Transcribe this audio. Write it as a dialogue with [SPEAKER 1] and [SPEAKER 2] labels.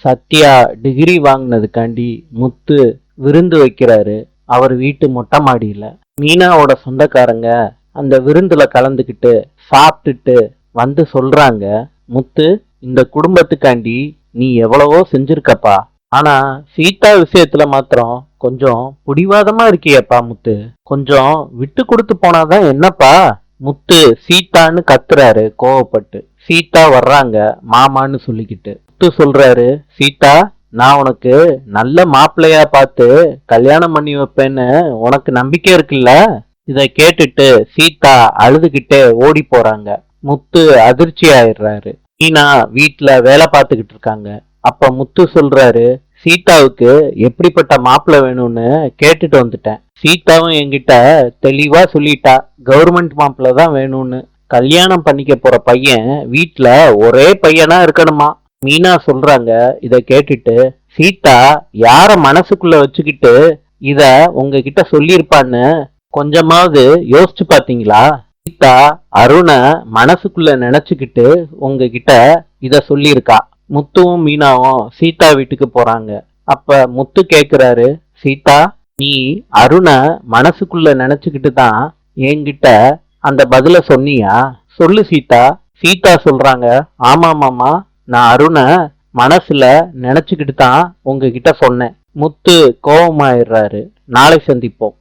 [SPEAKER 1] Sathya degree வாங்கினதுக்காண்டி முத்து விருந்து வைக்கிறாரு அவர் வீட்டு மொட்டை மாடியில. மீனாவோட சொந்தக்காரங்க அந்த விருந்துல கலந்துக்கிட்டு சாப்பிட்டுட்டு வந்து சொல்றாங்க, முத்து, இந்த குடும்பத்துக்காண்டி நீ எவ்வளவோ செஞ்சிருக்கப்பா, ஆனா சீதா விஷயத்துல மாத்திரம் கொஞ்சம் பிடிவாதமா இருக்கியப்பா முத்து, கொஞ்சம் விட்டு கொடுத்து போனாதான் என்னப்பா. முத்து சீதான்னு கத்துறாரு கோவப்பட்டு. சீதா வர்றாங்க மாமான்னு சொல்லிக்கிட்டு. முத்து சொல்றாரு, சீதா, நான் உனக்கு நல்ல மாப்பிள்ளையா பார்த்து கல்யாணம் பண்ணி வைப்பேன்னு உனக்கு நம்பிக்கை இருக்குல்ல? இதை கேட்டுட்டு சீதா அழுதுகிட்டே ஓடி போறாங்க. முத்து அதிர்ச்சி ஆயிடுறாரு. மீனா வீட்டுல வேலை பார்த்துக்கிட்டு இருக்காங்க. அப்ப முத்து சொல்றாரு, சீதாவுக்கு எப்படிப்பட்ட மாப்பிள்ளை வேணும்னு கேட்டுட்டு வந்துட்டேன். சீதாவும் என்கிட்ட தெளிவா சொல்லிட்டா, கவர்மெண்ட் மாப்பிள்ளை தான் வேணும்னு. கல்யாணம் பண்ணிக்க போற பையன் வீட்டுல ஒரே பையனா இருக்கணுமா. மீனா சொல்றாங்க, இத கேட்டுட்டு, சீதா யார மனசுக்குள்ள வச்சுக்கிட்டு இத உங்ககிட்ட சொல்லியிருப்பான்னு கொஞ்சமாவது யோசிச்சு பாத்தீங்களா? சீதா அருணை மனசுக்குள்ள நினைச்சுக்கிட்டு உங்ககிட்ட இத சொல்லியிருக்கா. முத்துவும் மீனாவும் சீதா வீட்டுக்கு போறாங்க. அப்ப முத்து கேக்குறாரு, சீதா, நீ அருணை மனசுக்குள்ள நினைச்சுக்கிட்டு தான் என்கிட்ட அந்த பதில சொன்னியா? சொல்லு சீதா. சீதா சொல்றாங்க, ஆமா மாமா, நான் அருணை மனசுல நினைச்சுக்கிட்டு தான் உங்ககிட்ட சொன்னேன். முத்து கோபமாயிடுறாரு. நாளை சந்திப்போம்.